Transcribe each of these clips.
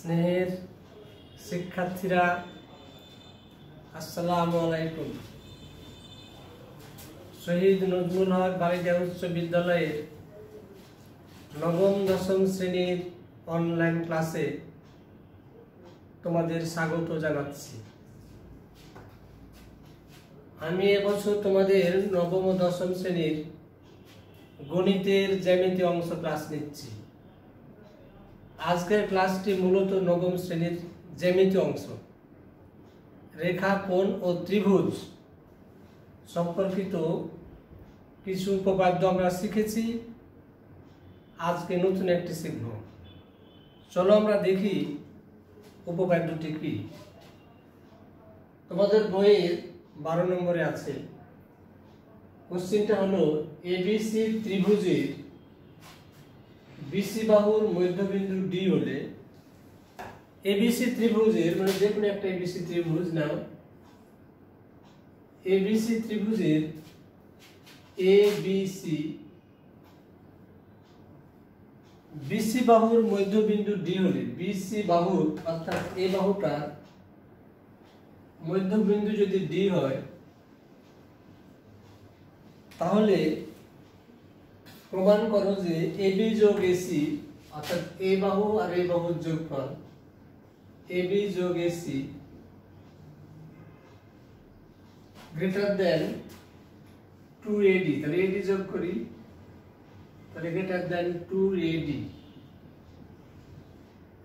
স্নেহের শিক্ষার্থীরা আসসালামু আলাইকুম। শহীদ নজরুল হক বালিকা উচ্চ বিদ্যালয়ের নবম দশম শ্রেণীর অনলাইন ক্লাসে তোমাদের স্বাগত জানাচ্ছি। আমি এবছর তোমাদের নবম ও দশম শ্রেণীর গণিতের জ্যামিতি অংশ ক্লাস নিচ্ছি। আজকের ক্লাসটি মূলত নবম শ্রেণীর জ্যামিতি অংশ, রেখা, কোণ ও ত্রিভুজ সম্পর্কিত কিছু উপপাদ্য আমরা শিখেছি। আজকে নতুন একটি শিখব। চলো আমরা দেখি উপপাদ্যটি কি। তোমাদের বইয়ের 12 নম্বরে আছে। কোশ্চেনটা হলো এবিসি ত্রিভুজের বিসি বাহুর মধ্যবিন্দু ডি হলে এবিসি ত্রিভুজের মানে যে কোনো একটা এবিসি ত্রিভুজ নাও, এবিসি ত্রিভুজের এবিসি বিসি বাহুর মধ্যবিন্দু ডি হলে বিসি বাহুর অর্থাৎ এ বাহুটার মধ্যবিন্দু যদি ডি হয় তাহলে প্রমাণ করো যে এবি যোগ এসি অর্থাৎ এ বাহু আর এ বাহুর যোগফল এবি যোগ এসি গ্রেটার দেন 2AD। তাহলে এডি যোগ করি, তাহলে গ্রেটার দেন 2AD।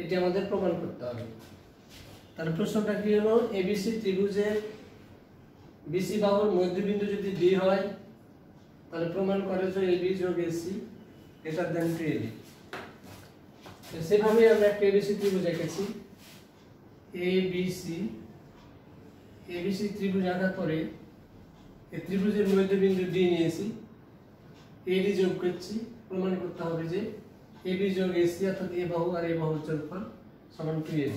এটি আমাদের প্রমাণ করতে হবে। তাহলে প্রশ্নটা কি হলো, এবিসি ত্রিভুজের বিসি বাহুর মধ্যবিন্দু যদি ডি হয় তাহলে প্রমাণ করে যে এবি যোগ এসি গ্রেটার দেন 2AD। সেভাবে আমরা একটা এবিসি ত্রিভুজ এঁকেছি। এবিসি ত্রিভুজ আঁকার পরে এই ত্রিভুজের মধ্যবিন্দু ডি নিয়েছি, এডি যোগ করছি। প্রমাণ করতে হবে যে এবি যোগ এসি অর্থাৎ এ বাহু আর এ বাহুর যোগফল সমান 2AD।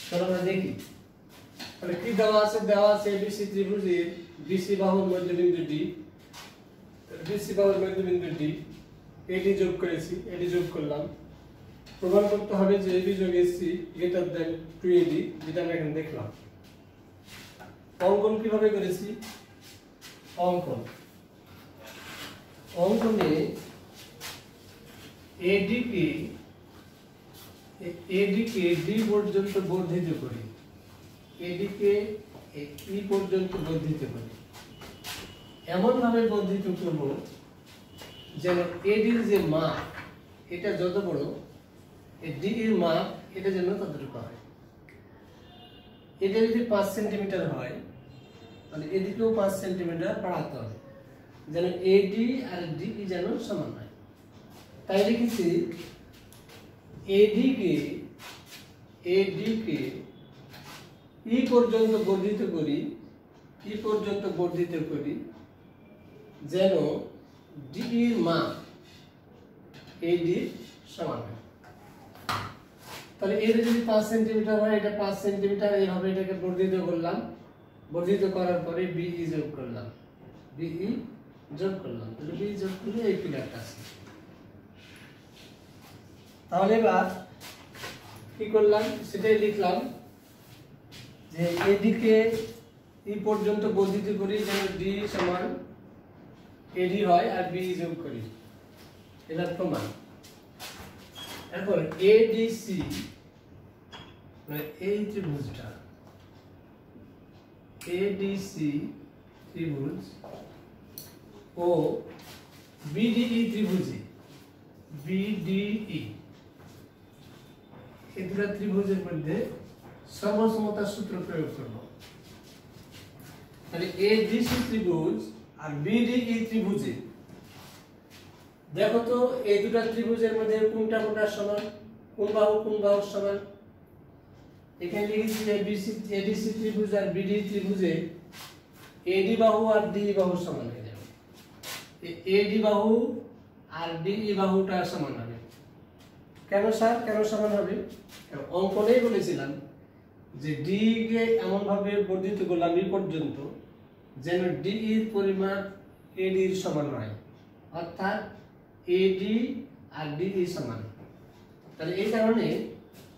চলো আমরা দেখি। তাহলে কি দেওয়া আছে? দেওয়া আছে এবিসি ত্রিভুজের বিসি বাহুর মধ্যবিন্দু ডি, বিসি বাহুর মধ্যবিন্দু ডি, এডি যোগ করেছি, এডি যোগ করলাম। প্রমাণ করতে হবে যে এবি যোগ এসি গ্রেটার দেন 2AD, যেটা আমরা এখানে দেখলাম। অঙ্কন কিভাবে করেছি? অঙ্কনে এডি কে ডি পর্যন্ত বর্ধিত করি, এডি কে ই পর্যন্ত বর্ধিত করি। এমন ভাবে বর্ধিত করব যেন এডির যে মাপ এটা যত বড়, ডি এর মাপ এটা যেন ততটুকু হয়। এটা যদি 5 সেন্টিমিটার হয় তাহলে এদিকেও 5 সেন্টিমিটার বাড়াতে হবে যেন এডি আর ডি যেন সমান হয়। তাই লিখেছি এডি কে ই পর্যন্ত বর্ধিত করি, যেন ডি এর মান এডি সমান হয়। তাহলে এর যদি 5 সেন্টিমিটার হয়, এটা 5 সেন্টিমিটার, এইভাবে এটাকে বর্ধিত করলাম। বর্ধিত করার পরে বিই যোগ করলাম, তাহলে বি যোগ করলে এই ফিগারটা আসে। তাহলে এবার কি করলাম সেটাই লিখলাম যে এদিকে ই পর্যন্ত বর্ধিত করি যেন ডি সমান এডি হয় আর বি যোগ করি, এটা প্রমাণ। এখন এডিসি মানে এই ত্রিভুজটা, এডিসি ত্রিভুজ ও বিডিই ত্রিভুজে এই দুটো ত্রিভুজের মধ্যে সমসমতার সূত্র প্রয়োগ করব। তাহলে এডিসি ত্রিভুজ আর বিডিই ত্রিভুজে দেখো তো এই দুটো ত্রিভুজের মধ্যে কোনটা সমান, কোন বাহু সমান। এখানে লিখেছি যে এডিসি ত্রিভুজ আর বিডি ত্রিভুজে এডি বাহু আর ডি বাহু সমান হয়ে যাবে। এডি বাহু আর ডি বাহুটা সমান হবে। কেন স্যার, কেন সমান হবে? অঙ্কনেই বলেছিলাম যে ডি কে এমন ভাবে বর্ধিত করলাম ই পর্যন্ত যেন ডি এর পরিমাণ এডি এর সমান হয়, অর্থাৎ এডি আর ডি সমান। তাহলে এই কারণে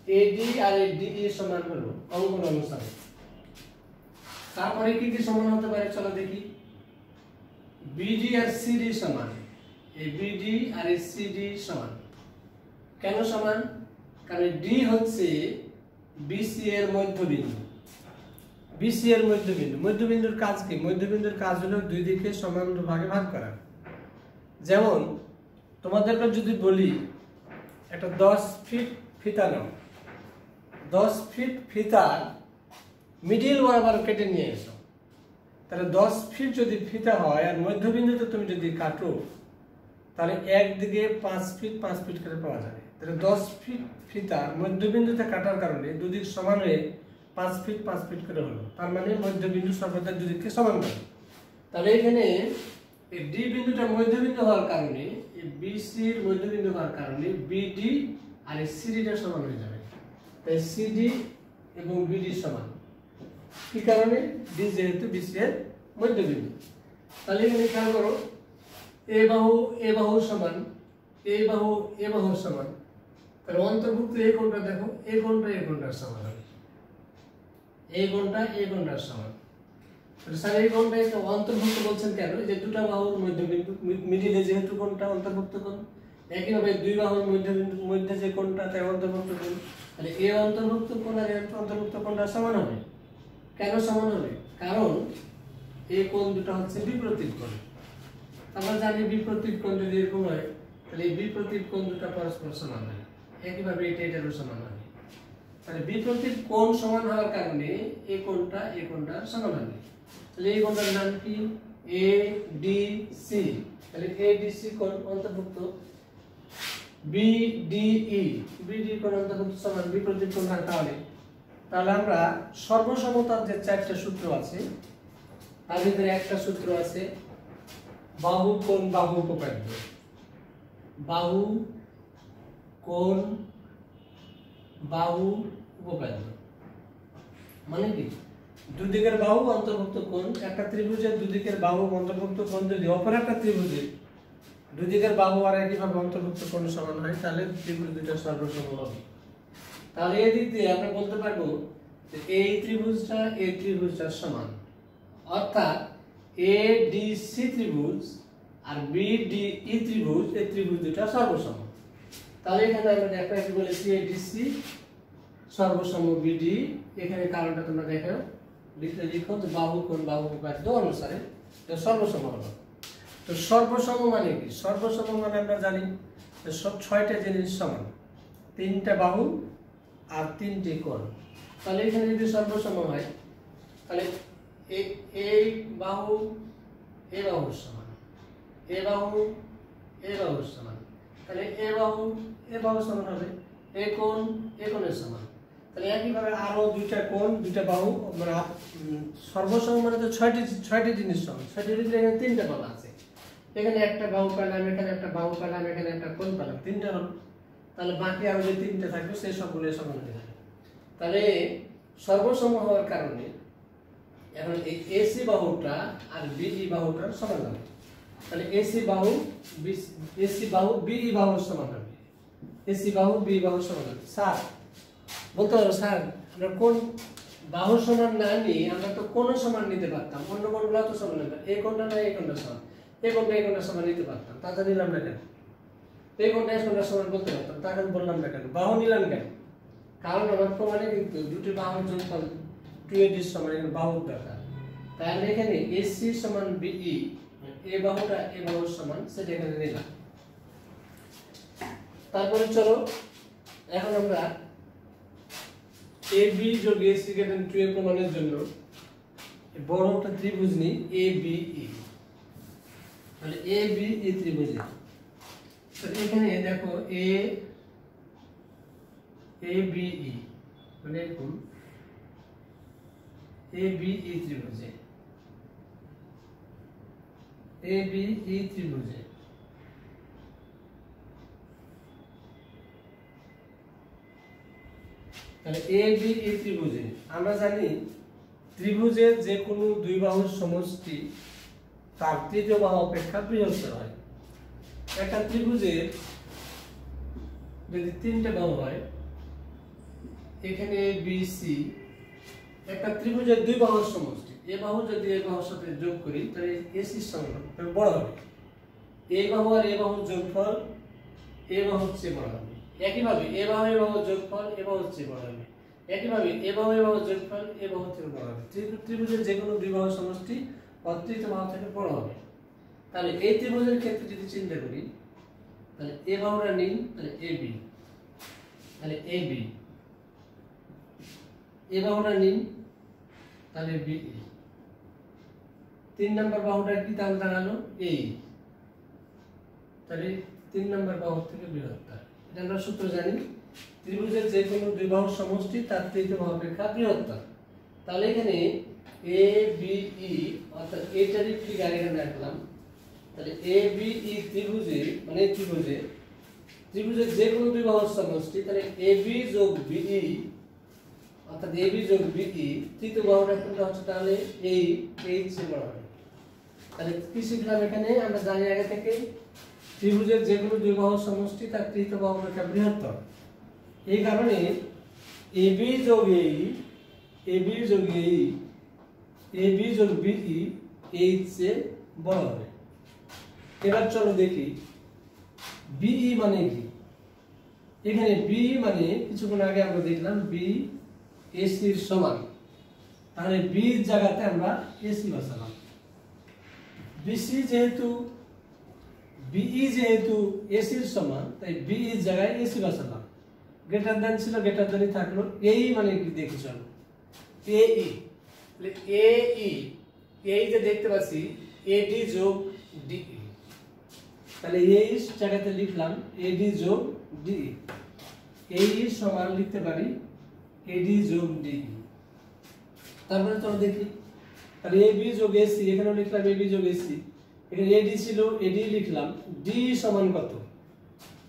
এডি আর ডিই সমান হলো অঙ্কন অনুসারে। তারপরে কি কি সমান হতে পারে চলো দেখি। বিডি আর সিডি সমান, এই বিডি আর সিডি সমান। কেন সমান? কারণ ডি হচ্ছে বিসি এর মধ্যবিন্দু। বিসি এর মধ্যবিন্দু, মধ্যবিন্দুর কাজ কি? মধ্যবিন্দুর কাজ হলো দুই দিকে সমান ভাগে ভাগ করা। যেমন তোমাদেরকে যদি বলি একটা 10 ফিট ফিতা নাও, 10 ফিট ফিতার মিডিল বরাবর কেটে নিয়ে এসো, তাহলে 10 ফিট যদি ফিতা হয় আর মধ্যবিন্দুতে তুমি যদি কাটো, তাহলে একদিকে 5 ফিট 5 ফিট করে পাওয়া যাবে। তাহলে 10 ফিট ফিতা মধ্যবিন্দুতে কাটার কারণে দুদিক সমান হয়ে 5 ফিট 5 ফিট করে হলো। তার মানে মধ্যবিন্দু সর্বদা দুদিককে সমান করে। তাহলে এখানে এই ডি বিন্দুটা মধ্যবিন্দু হওয়ার কারণে, এই বিসি এর মধ্যবিন্দু হওয়ার কারণে বিডি আর সিডিটা সমান হয়ে যাবে। তাই সিডি এবং বিডি সমান। কি কারণে? ডি যেহেতু বিসি এর মধ্যবিন্দু। তাহলে এখানে খেয়াল করো, এ বাহু সমান, এ বাহু সমান। তাহলে অন্তর্ভুক্ত এই কোণটা দেখো, এই কোণটার সমান হবে, এই কোণটার সমান। তাহলে স্যার এই কোণটা একটা অন্তর্ভুক্ত বলছেন কেন? যে দুটো বাহুর মধ্যবিন্দু মিডিলে যেহেতু কোণটা অন্তর্ভুক্ত কোণ, একইভাবে দুই বাহুর মধ্যবিন্দু মধ্যে যে কোণটা তাই অন্তর্ভুক্ত কোণ। তাহলে এই অন্তর্ভুক্ত কোণ আর অন্তর্ভুক্ত কোণটা সমান হবে। কেন সমান হবে? কারণ এই কোণ দুটো হচ্ছে বিপরীত কোণ। আমরা জানি বিপরীত কোণ যদি এরকম হয়, তাহলে এই বিপরীত কোণ দুটো পরস্পর সমান হয়। একইভাবে এটারও সমান হবে। তাহলে বিপরীত কোণ সমান হওয়ার কারণে এই কোণটা সমান হবে। তাহলে এই কোণটার নাম কি? A D C. তাহলে এ ডি সি কোণ অন্তর্ভুক্ত, বিডি কোণ অন্তর্ভুক্ত সমান বিপরীত কোণ থাকার কারণে। তাহলে আমরা সর্বসমতার যে 4টা সূত্র আছে তার ভিতরে একটা সূত্র আছে বাহু কোণ বাহু উপপাদ্য। বাহু কোণ বাহু উপপাদ্য মানে কি? দুদিকের বাহু অন্তর্ভুক্ত কোণ। একটা ত্রিভুজের দুদিকের বাহু অন্তর্ভুক্ত কোণ যদি অপর একটা ত্রিভুজের দুদিকের বাহু আর একইভাবে অন্তর্ভুক্ত কোণ সমান হয়, তাহলে ত্রিভুজ দুটো সর্বসম হবে। তাহলে এই দিক দিয়ে আমরা বলতে পারবো যে এই ত্রিভুজটা সমান। অর্থাৎ এ ডি সি ত্রিভুজ আর বি ডি ই ত্রিভুজ, এই ত্রিভুজ দুটো সর্বসম। তাহলে এখানে আমরা দেখো কি বলেছি, এ ডি সি সর্বসম বিডি। এখানে কারণটা তোমরা দেখো, লিখো যে বাহু কোণ বাহু উপপাদ্য অনুসারে এটা সর্বসম হলো। তো সর্বসম মানে কি? সর্বসম মানে আমরা জানি যে সব 6টা জিনিস সমান, 3টা বাহু আর 3টি কোণ। তাহলে এখানে যদি সর্বসম হয়, তাহলে এই বাহু সমান, এ বাহু সমান। তাহলে এ বাহু সমান হবে এ কোণের সমান। তাহলে একইভাবে আরো দুইটা কোণ দুইটা বাহু, মানে সর্বসম মানে তো 6টি জিনিস সমান। 6টি জিনিস এখানে 3টা বলা আছে। এখানে একটা বাহু পেলাম, এখানে একটা বাহু পেলাম, এখানে একটা কোণ পেলাম, 3টা হলো। তাহলে বাকি আরো যে 3টা থাকবে সেই সবগুলো সমান হয়ে যাবে। তাহলে সর্বসম হওয়ার কারণে এখন এই এসি বাহুটা আর বিই বাহুটার সমান হবে। তাহলে এসি বাহু বিই বাহুর সমান হবে, এসি বাহু বিই বাহুর সমান হবে। স্যার বলতে পারো, স্যার আমরা কোন বাহুর সমান না নিয়ে আমরা তো কোন সমান নিতে পারতাম, অন্য কোণগুলো তো সমান নিতে, এই কোণটা না এই কোণটা সমান, এই কোণটা সমান নিতে পারতাম, তা নিলাম না কেন? এই কোণটা সমান বলতে পারতাম, তা বললাম না কেন? বাহু নিলাম কেন? কারণ আমার প্রমাণে কিন্তু দুটি বাহুর যোগফল 2AD সমান, এখানে বাহুর দরকার। তাহলে এখানে AC সমান BE, এই বাহুটা এই বাহুর সমান, সেটা এখানে নিলাম। তারপরে চলো এখন আমরা AB যোগ AC = 2A প্রমাণের জন্য বড় একটা ত্রিভুজ নিই ABE। তাহলে ABE ত্রিভুজে তো এখানে দেখো ABE মানে এরকম ABE ত্রিভুজে তাহলে ABE ত্রিভুজে আমরা জানি ত্রিভুজের যে কোনো দুই বাহুর সমষ্টি তার তৃতীয় বাহু অপেক্ষা বৃহত্তর হয়। একটা ত্রিভুজের যদি 3টে বাহু হয় এখানে বিসি একটা ত্রিভুজের দুই বাহুর সমষ্টি। এ বাহু যদি এ বাহুর সাথে যোগ করি তাহলে এসি সমান বড় হবে। এ বাহু আর এ বাহুর যোগফল এ বাহুর চেয়ে বড় হবে। একইভাবে এ বাহু এ বাহুর যোগফল এ বাহুর চেয়ে বড় হবে। একইভাবে এ বাহু এ বাহুর যোগফল এ বাহুর থেকে বড় হবে। ত্রিভুজের যে কোনো দুই বাহুর সমষ্টি তৃতীয় বাহু থেকে বড় হবে। তাহলে এই ত্রিভুজের ক্ষেত্রে যদি চিন্তা করি তাহলে এ বাহুটা নিন, তাহলে এবি, তাহলে এবি, এ বাহুটা নিন তাহলে বিই, 3 নম্বর বাহুটা কি তাহলে দাঁড়ালো এই, তাহলে 3 নম্বর বাহু থেকে বৃহত্তর। এটা আমরা সূত্র জানি, ত্রিভুজের যে কোনো দুই বাহুর সমষ্টি তার তৃতীয় বাহু অপেক্ষা বৃহত্তর। তাহলে এখানে এ বি ই অর্থাৎ এটারই ফিগার এখানে রাখলাম। তাহলে এ বি ই ত্রিভুজে মানে ত্রিভুজের যে কোনো দুই বাহুর সমষ্টি, তাহলে এ বি যোগ বিই অর্থাৎ এ বি যোগ বিই তৃতীয় বাহুটা কোনটা হচ্ছে তাহলে এই চেয়ে বড় হবে। তাহলে কি শিখলাম এখানে? আমরা জানি আগে থেকে ত্রিভুজের যে কোনো দুই বাহুর সমষ্টি তার তৃতীয় বাহু অপেক্ষা বৃহত্তর। এই কারণে এ বি যোগ এই, এ বি যোগ এই, এ বি যোগ বিই এই চেয়ে বড় হবে। এবার চলো দেখি বিই মানে কি। এখানে বিই মানে কিছুক্ষণ আগে আমরা দেখলাম বি এসি এর সমান, তাহলে বি এর জায়গাতে আমরা এসি বসালাম। বিসি যেহেতু বিই যেহেতু এসি এর সমান তাই বি এর জায়গায় এসি বসালাম। গ্রেটার দ্যান ছিল গ্রেটার দ্যানই থাকলো। এই মানে কি দেখি চলো এই, তাহলে এই যে দেখতে পাচ্ছি এডি যোগ ডিই, তাহলে এই জায়গাতে লিখলাম এডি যোগ ডিই। এই সমান লিখতে পারি এডি যোগ ডিই। তারপরে চলো দেখি, তাহলে এবি যোগ এসি এখানেও লিখলাম এবি যোগ এসি। এখানে এডি ছিল এডি লিখলাম। ডি সমান কত?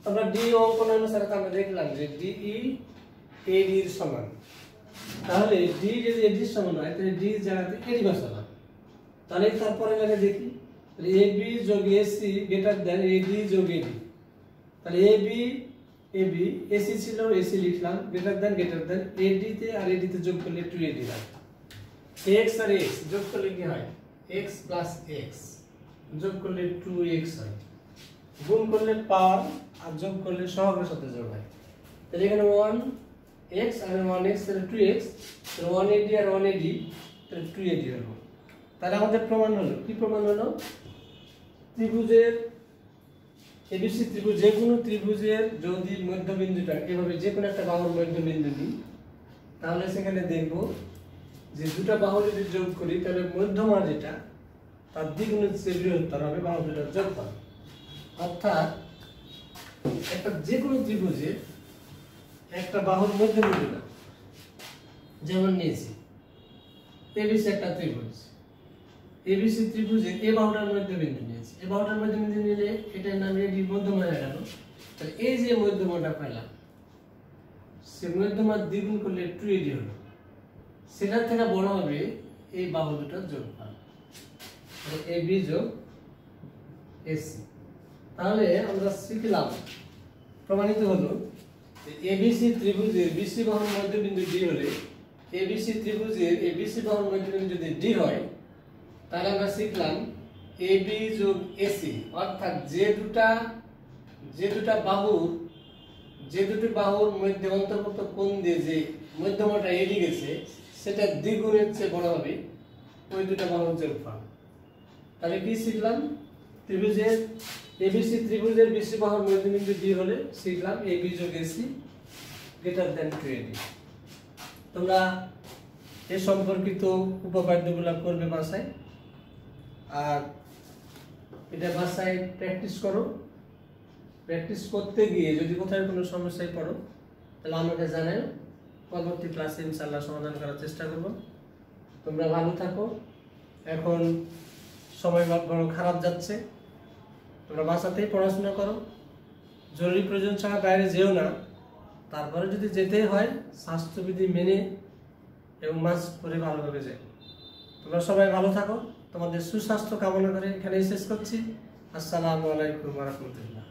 আমরা ডি অঙ্কন অনুসারে আমরা দেখলাম যে ডিই এডি এর সমান। তাহলে ডি যদি এডি এর সমান হয় তাহলে ডি এর জায়গাতে এডি বসালাম। তাহলে তারপরে লাগে দেখি, তাহলে এবি যোগ এসি গ্রেটার দ্যান এডি যোগ এডি। তাহলে এবি এসি ছিল এসি লিখলাম, গ্রেটার দ্যান এডি তে আর এডি তে যোগ করলে 2এডি হয়। x আর x যোগ করলে কি হয়? x প্লাস x যোগ করলে 2x হয়। গুণ করলে পাওয়ার আর যোগ করলে সহগের সাথে যোগ হয়। তাহলে এখানে 1x আর 1x তাহলে 2x, তাহলে 180 আর 180 তাহলে 280 হলো। তাহলে আমাদের প্রমাণ হলো কি? প্রমাণ হলো ত্রিভুজের এবিসি ত্রিভুজ যে কোনো ত্রিভুজের যদি মধ্যবিন্দুটা এভাবে যে কোনো একটা বাহুর মধ্যবিন্দু নিই তাহলে সেখানে দেখব যে দুটো বাহু যদি যোগ করি তাহলে মধ্যমা যেটা তার দ্বিগুণের চেয়ে বৃহত্তর হবে বাহু দুটোর যোগফল। অর্থাৎ একটা যে কোনো ত্রিভুজে একটা বাহুর মধ্যবিন্দুটা যেমন নিয়েছি এবিসি একটা ত্রিভুজ, এবিসি ত্রিভুজে এ বাহুটার মধ্যবিন্দু নিয়েছি। এ বাহুটার মধ্যবিন্দু নিলে এটার নাম এডি মধ্যমা হয়ে গেল। তাহলে এই যে মধ্যমাটা পেলাম সে মধ্যমার দ্বিগুণ করলে 2এডি হলো। সেটার থেকে বড় হবে এই বাহু দুটোর যোগফল, তাহলে এবি যোগ এসি। তাহলে আমরা শিখলাম, প্রমাণিত হলো এবিসি ত্রিভুজের বিসি বাহুর মধ্যবিন্দু ডি হলে এবিসি ত্রিভুজের এবিসি বাহুর মধ্যবিন্দু যদি ডি হয় তাহলে আমরা শিখলাম এবি যোগ এসি অর্থাৎ যে দুটি বাহুর মধ্যে অন্তর্ভুক্ত কোণ দিয়ে যে মধ্যমাটা এডি গেছে সেটা দ্বিগুণের চেয়ে বড় হবে ওই দুটো বাহুর যোগফল। তাহলে কি শিখলাম? ত্রিভুজের এবিসি ত্রিভুজের বিসি বাহুর মধ্যবিন্দু ডি হলে শিখলাম এবি যোগ এসি গ্রেটার দ্যান 2এডি। তোমরা এ সম্পর্কিত উপপাদ্যগুলো করবে বাসায়, আর এটা বাসায় প্র্যাকটিস করো। প্র্যাকটিস করতে গিয়ে যদি কোথাও কোনো সমস্যায় পড়ো তাহলে আমাকে জানাও, পরবর্তী ক্লাসে ইনশাআল্লাহ সমাধান করার চেষ্টা করব। তোমরা ভালো থাকো। এখন সময় বড় খারাপ যাচ্ছে, তোমরা বাসাতেই পড়াশোনা করো। জরুরি প্রয়োজন ছাড়া বাইরে যেও না। তারপরে যদি যেতেই হয় স্বাস্থ্যবিধি মেনে এবং মাস্ক পরে ভালোভাবে যাই। তোমরা সবাই ভালো থাকো। তোমাদের সুস্বাস্থ্য কামনা করে এখানেই শেষ করছি। আসসালামু আলাইকুম ওয়া রাহমাতুল্লাহ।